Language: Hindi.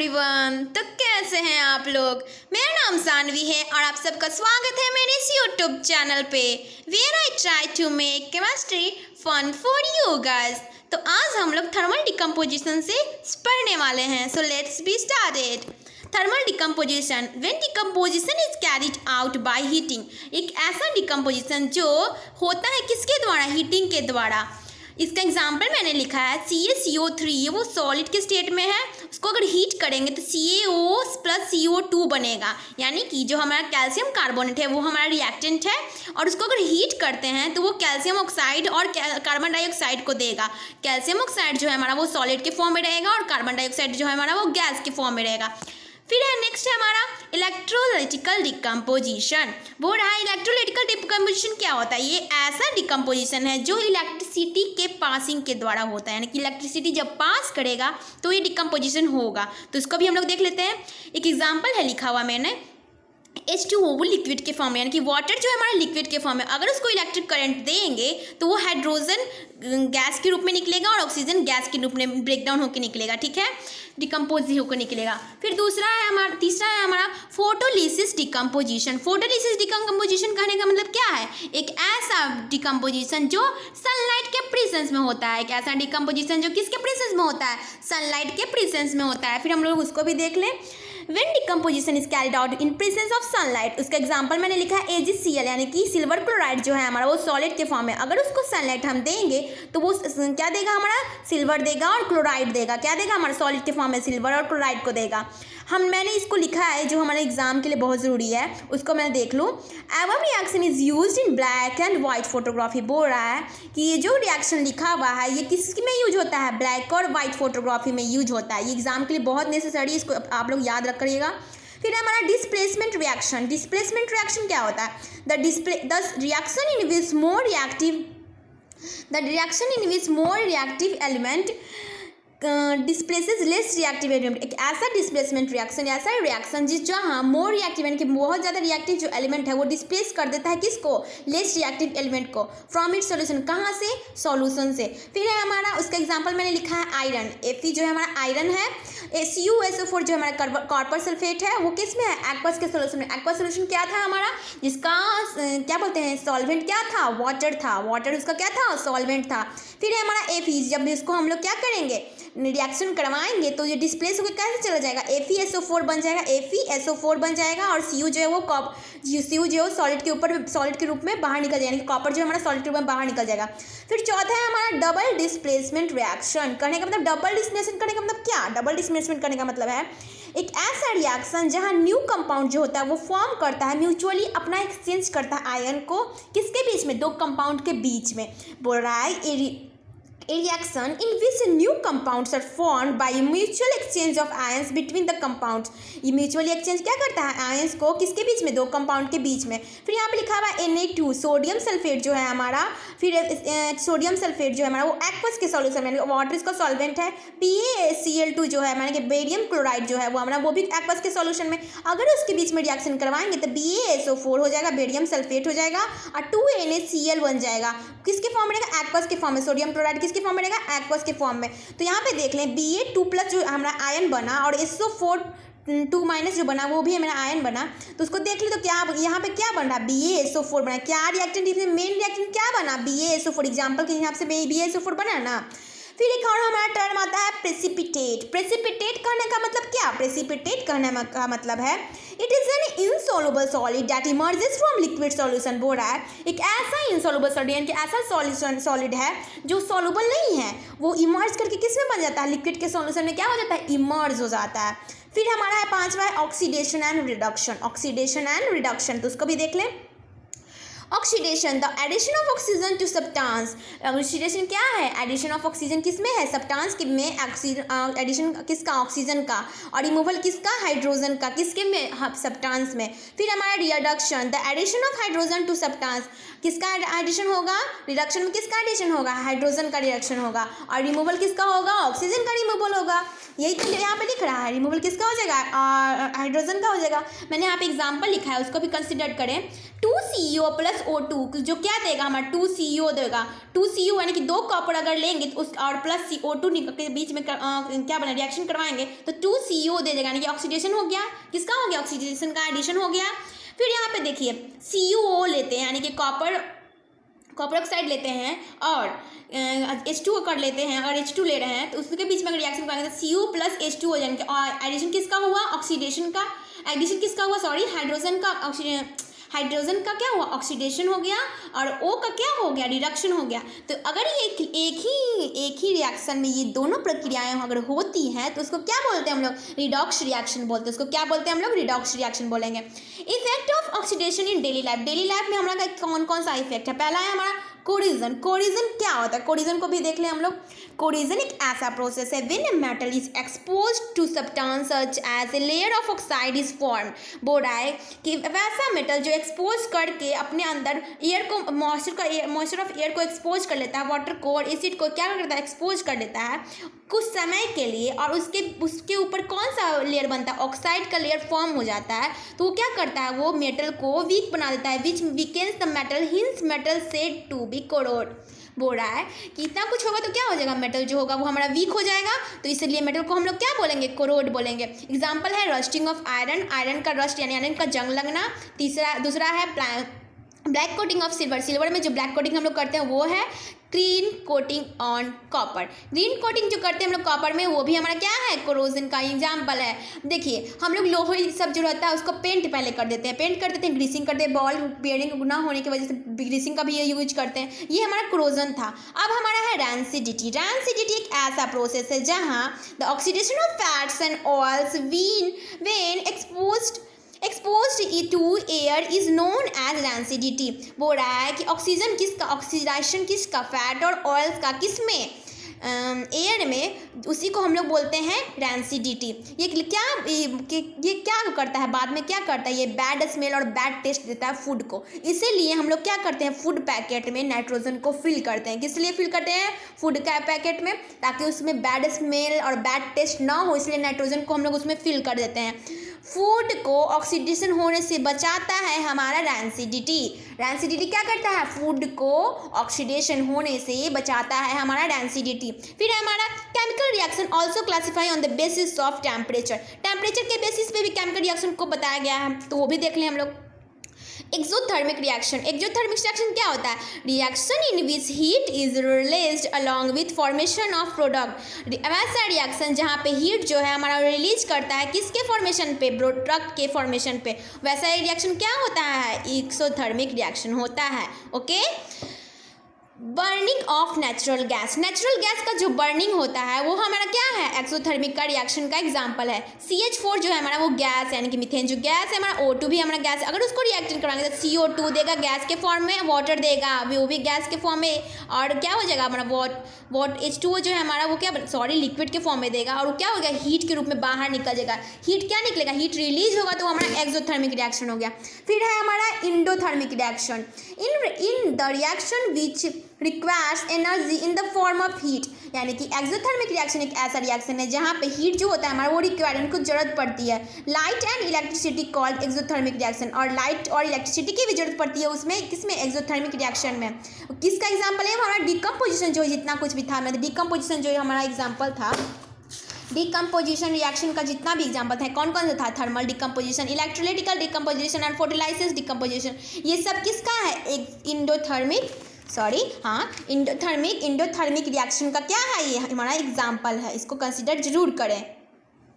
एवरीवन। तो कैसे हैं आप लोग। मेरा नाम सानवी है और आप सबका स्वागत है मेरे इस यूट्यूब चैनल पे where I try to make chemistry fun for you guys. तो आज हम लोग थर्मल डिकम्पोजिशन से पढ़ने वाले हैं। So let's be started. Thermal decomposition when decomposition is carried out by heating. एक ऐसा डिकम्पोजिशन जो होता है किसके द्वारा, हीटिंग के द्वारा। इसका एग्जाम्पल मैंने लिखा है CaCO3, ये वो सॉलिड के स्टेट में है, उसको अगर हीट करेंगे तो CaO प्लस CO2 बनेगा, यानी कि जो हमारा कैल्शियम कार्बोनेट है वो हमारा रिएक्टेंट है और उसको अगर हीट करते हैं तो वो कैल्शियम ऑक्साइड और कार्बन डाइऑक्साइड को देगा। कैल्शियम ऑक्साइड जो है हमारा वो सॉलिड के फॉर्म में रहेगा और कार्बन डाइऑक्साइड जो है हमारा वो गैस के फॉर्म में रहेगा। फिर है नेक्स्ट है हमारा इलेक्ट्रोलाइटिकल डिकम्पोजिशन। बोल रहा है इलेक्ट्रोलाइटिकल डिकम्पोजिशन क्या होता है। ये ऐसा डिकम्पोजिशन है जो इलेक्ट्रिसिटी के पासिंग के द्वारा होता है, यानी कि इलेक्ट्रिसिटी जब पास करेगा तो ये डिकम्पोजिशन होगा। तो इसको भी हम लोग देख लेते हैं। एक एग्जाम्पल है लिखा हुआ मैंने, H2O वो लिक्विड के फॉर्म में, यानी कि वाटर जो है हमारा लिक्विड के फॉर्म में, अगर उसको इलेक्ट्रिक करंट देंगे तो वो हाइड्रोजन गैस के रूप में निकलेगा और ऑक्सीजन गैस के रूप में ब्रेक डाउन होकर निकलेगा, ठीक है, डिकम्पोज होकर निकलेगा। फिर तीसरा है हमारा फोटोलिसिस डिकम्पोजिशन। फोटोलिसिस डिकम्पोजिशन कहने का मतलब क्या है, एक ऐसा डिकम्पोजिशन जो सनलाइट के प्रेजेंस में होता है। एक ऐसा डिकम्पोजिशन जो किसके प्रेजेंस में होता है, सनलाइट के प्रेजेंस में होता है। फिर हम लोग उसको भी देख लें। When decomposition is carried out in presence of sunlight, उसका एग्जाम्पल मैंने लिखा है AgCl, यानी कि सिल्वर क्लोराइड जो है हमारा वो सॉलिड के फॉर्म में, अगर उसको सनलाइट हम देंगे तो वो क्या देगा, हमारा सिल्वर देगा और क्लोराइड देगा। क्या देगा, हमारा सॉलिड के फॉर्म में सिल्वर और क्लोराइड को देगा। मैंने इसको लिखा है जो हमारे एग्जाम के लिए बहुत ज़रूरी है, उसको मैं देख लूँ। एवम reaction is use in black and white photography. बोल रहा है कि ये जो रिएक्शन लिखा हुआ है ये किस में यूज होता है, ब्लैक और वाइट फोटोग्राफी में यूज होता है। ये एग्जाम के लिए बहुत नेसेसरी है, इसको आप लोग याद रख करिएगा। फिर हमारा डिस्प्लेसमेंट रिएक्शन। डिस्प्लेसमेंट रिएक्शन क्या होता है, the reaction in which more reactive element displaces less reactive element. एक ऐसा डिस्प्लेसमेंट रिएक्शन, ऐसा रिएक्शन जिस जहाँ मोर रिएक्टिव यानी कि बहुत ज़्यादा रिएक्टिव जो एलिमेंट है वो डिस्प्लेस कर देता है किसको, लेस रिएक्टिव एलिमेंट को, फ्रॉम इट्स सॉल्यूशन। कहाँ से, सॉल्यूशन से। फिर है हमारा उसका एग्जांपल मैंने लिखा है आयरन। Fe जो है हमारा आयरन है, CuSO4 जो हमारा कॉपर सल्फेट है वो किस में है, एक्वस के सॉल्यूशन में। एक्वस सॉल्यूशन क्या था हमारा, जिसका क्या बोलते हैं, सॉल्वेंट क्या था, वाटर था, वाटर उसका क्या था, सॉल्वेंट था। फिर है हमारा Fe, जब इसको हम लोग क्या करेंगे, रिएक्शन करवाएंगे तो ये डिस्प्लेस होकर कैसे चला जाएगा, FeSO4 बन जाएगा, FeSO4 बन जाएगा और Cu जो है वो Cu जो है सॉलिड के ऊपर, सॉलिड के रूप में बाहर निकल जाएगा, यानी कि कॉपर जो है हमारा सॉलिड के रूप में बाहर निकल जाएगा। फिर चौथा है हमारा डबल डिस्प्लेसमेंट रिएक्शन। करने का मतलब, डबल डिस्प्लेसमेंट करने का मतलब क्या, डबल डिस्प्लेसमेंट करने का मतलब है एक ऐसा रिएक्शन जहाँ न्यू कंपाउंड जो होता है वो फॉर्म करता है, म्यूचुअली अपना एक्सचेंज करता है आयन को किसके बीच में, दो कंपाउंड के बीच में। बोल रहा है a reaction in which new compounds are formed by mutual exchange of ions between the compounds। ये म्यूचुअली एक्सचेंज क्या करता है, आयंस को किसके बीच में, दो कंपाउंड के बीच में। फिर यहाँ पे लिखा हुआ है Na2, सोडियम सल्फेट जो है हमारा, फिर सोडियम सल्फेट जो है हमारा वो एक्वस के सॉल्यूशन में, वाटर इसका सॉल्वेंट है। PaCl2 जो है हमारे बेरियम क्लोराइड जो है वो हमारा वो भी एक्वस के सॉल्यूशन में, अगर उसके बीच में रिएक्शन करवाएंगे तो BaSO4 हो जाएगा, बेरियम सल्फेट हो जाएगा और 2NaCl बन जाएगा। किसके फॉर्म में रहेगा, एक्वस के फॉर्म में। सोडियम क्लोराइड किसके फॉर्म में रहेगा, एक्वस के फॉर्म में। तो यहाँ पे देख लें Ba2+ जो हमारा आयन बना और SO4 जो बना वो भी हमारा आयन बना, तो उसको देख ले तो क्या यहाँ पे क्या बन रहा है, BaSO4 बना। क्या रिएक्टेंट, मेन रिएक्टेंट क्या बना, BaSO4। एग्जाम्पल के हिसाब से BaSO4 बना ना। फिर एक और हमारा टर्म आता है प्रेसिपिटेट। प्रेसिपिटेट कहने का मतलब क्या, प्रेसिपिटेट कहने का मतलब है it is an insoluble solid that emerges from liquid solution. बोल रहा है एक ऐसा इनसॉल्युबल सॉलिड, यानी कि ऐसा सॉलिड है जो सॉल्युबल नहीं है, वो इमर्ज करके किस में बन जाता है, लिक्विड के सॉल्यूशन में क्या हो जाता है, इमर्ज हो जाता है। फिर हमारा है पांचवा है oxidation and reduction. Oxidation and reduction, तो उसको भी देख लें। Oxidation, the addition of oxygen to substance. Oxidation क्या है, एडिशन ऑफ ऑक्सीजन किस में है, सब्सटेंस के में, एडिशन किसका, ऑक्सीजन का, और रिमूवल किसका, हाइड्रोजन का, किसके में, सब्सटेंस में। फिर हमारा reduction, the addition of hydrogen to substance. किसका एडिशन होगा, रिडक्शन में किसका एडिशन होगा, हाइड्रोजन का रिडक्शन होगा, और रिमूवल किसका होगा, ऑक्सीजन का रिमूवल होगा। यही तो यहाँ पे लिख रहा है, रिमूवल किसका हो जाएगा, हाइड्रोजन का हो जाएगा। मैंने यहाँ पे एग्जाम्पल लिखा है, उसको भी कंसिडर करें। 2CO प्लस O2 जो क्या देगा हमारा 2CO देगा। 2CO यानी कि 2 कॉपर अगर लेंगे तो उस और प्लस CO2 के बीच में क्या बना रिएक्शन करवाएंगे तो 2CO दे देगा, यानी कि ऑक्सीडेशन हो गया। किसका हो गया? ऑक्सीडेशन का एडिशन हो गया। फिर यहाँ पे देखिए CuO लेते हैं, यानी कि कॉपर ऑक्साइड लेते हैं और H2O कर लेते हैं, अगर H2 ले रहे हैं तो उसके बीच में अगर रिएक्शन करेंगे तो Cu प्लस H2O यानी कि एडिशन किसका हुआ? ऑक्सीडेशन का। एडिशन किसका हुआ? सॉरी, हाइड्रोजन का क्या हुआ? ऑक्सीडेशन हो गया और O का क्या हो गया? रिडक्शन हो गया। तो अगर ये एक ही रिएक्शन में ये दोनों प्रक्रियाएं अगर होती हैं तो उसको क्या बोलते हैं हम लोग? रिडॉक्स रिएक्शन बोलते हैं। उसको क्या बोलते हैं हम लोग? रिडॉक्स रिएक्शन बोलेंगे। Effect of oxidation in daily life. Daily life में हमारा कौन कौन सा इफेक्ट है? पहला है हमारा कोरिजन। कोरिजन क्या होता है? कोरिजन को भी देख लें हम लोग। कोरिजन एक ऐसा प्रोसेस है when a metal is exposed to substance such as a layer of oxide is formed. बोल रहा है कि वैसा मेटल जो एक्सपोज करके अपने अंदर एयर को मॉइस्चर ऑफ एयर को एक्सपोज कर लेता है, वाटर को और एसिड को क्या करता है? एक्सपोज कर लेता है कुछ समय के लिए, और उसके ऊपर कौन सा लेयर बनता है? ऑक्साइड का लेयर फॉर्म हो जाता है। तो वो क्या करता है? वो मेटल को वीक बना देता है, which weakens the metal, hence metal said to be corroded. बोल रहा है कि इतना कुछ होगा तो क्या हो जाएगा? मेटल जो होगा वो हमारा वीक हो जाएगा, तो इसलिए मेटल को हम लोग क्या बोलेंगे? कोरोड बोलेंगे। एग्जाम्पल है रस्टिंग ऑफ आयरन, आयरन का रस्ट यानी आयरन का जंग लगना। दूसरा है black coating of silver, silver में जो ब्लैक कोटिंग हम लोग करते हैं वो है green coating on copper. Green coating जो करते हैं हम लोग कॉपर में वो भी हमारा क्या है? कोरोजन का एग्जाम्पल है। देखिए हम लोग लोहे सब जो रहता है उसको पेंट पहले कर देते हैं, पेंट कर देते हैं, ग्रीसिंग करते हैं, बॉल बेयरिंग ना होने की वजह से ग्रीसिंग का भी ये यूज करते हैं। ये हमारा कोरोजन था। अब हमारा है रैंसिडिटी। रैंसिडिटी एक ऐसा प्रोसेस है जहाँ the oxidation of fats and oils when exposed to air is known as rancidity. बोल रहा है कि ऑक्सीडाइजेशन किसका? फैट और ऑयल्स का। किस में? एयर में, उसी को हम लोग बोलते हैं रैंसिडिटी। ये क्या करता है? बाद में क्या करता है? ये बैड स्मेल और बैड टेस्ट देता है फूड को। इसीलिए हम लोग क्या करते हैं? फूड पैकेट में नाइट्रोजन को फिल करते हैं। किस लिए फिल करते हैं? फूड का पैकेट में, ताकि उसमें बैड स्मेल और बैड टेस्ट ना हो, इसलिए नाइट्रोजन को हम लोग उसमें फिल कर देते हैं। फूड को ऑक्सीडेशन होने से बचाता है हमारा रैंसिडिटी। रैंसिडिटी क्या करता है? फूड को ऑक्सीडेशन होने से बचाता है हमारा रैंसिडिटी। फिर हमारा chemical reaction also classify on the basis of temperature. Temperature के बेसिस पे भी केमिकल रिएक्शन को बताया गया है, तो वो भी देख लें हम लोग। Exothermic reaction. एक्सोथर्मिक रिएक्शन क्या होता है? Reaction in which heat is released along with formation of product. वैसा रिएक्शन जहाँ पे हीट जो है हमारा रिलीज करता है किसके फॉर्मेशन पे? प्रोडक्ट के फॉर्मेशन पे। वैसा रिएक्शन क्या होता है? एक्सोथर्मिक रिएक्शन होता है। Okay. Burning of natural gas. Natural gas का जो बर्निंग होता है वो हमारा क्या है? एक्सोथर्मिक का रिएक्शन का एग्जांपल है। CH4 जो है हमारा वो गैस यानी कि मीथेन जो गैस है हमारा, O2 भी हमारा गैस है। अगर उसको रिएक्शन कराएंगे तो CO2 देगा गैस के फॉर्म में, वाटर देगा वो भी गैस के फॉर्म में, और क्या हो जाएगा हमारा H2O जो है हमारा वो क्या लिक्विड के फॉर्म में देगा, और वो क्या हो गया? हीट के रूप में बाहर निकल जाएगा। हीट क्या निकलेगा? हीट रिलीज होगा, तो हमारा एक्सोथर्मिक रिएक्शन हो गया। फिर है हमारा endothermic reaction. In the reaction which requires energy in the form of heat, यानी कि एक्सोथर्मिक रिएक्शन एक ऐसा रिएक्शन है जहाँ पे हीट जो होता है हमारा वो रिक्वायर, उनको जरूरत पड़ती है। Light and electricity called exothermic reaction. और लाइट और इलेक्ट्रिसिटी की भी जरूरत पड़ती है उसमें, किसमें? एक्सोथर्मिक रिएक्शन में। किसका एग्जाम्पल है? हमारा डिकम्पोजिशन जो जितना कुछ भी था, मतलब डिकम्पोजिशन जो हमारा एग्जाम्पल था, डिकम्पोजिशन रिएक्शन का जितना भी एग्जाम्पल था कौन कौन सा था? थर्मल डिकम्पोजिशन, इलेक्ट्रोलाइटिकल डिकम्पोजिशन और फोटोलाइसिस डिकम्पोजिशन। ये सब किसका है? एक इंडोथर्मिक रिएक्शन का क्या है? ये हमारा एग्जाम्पल है, इसको कंसिडर जरूर करें।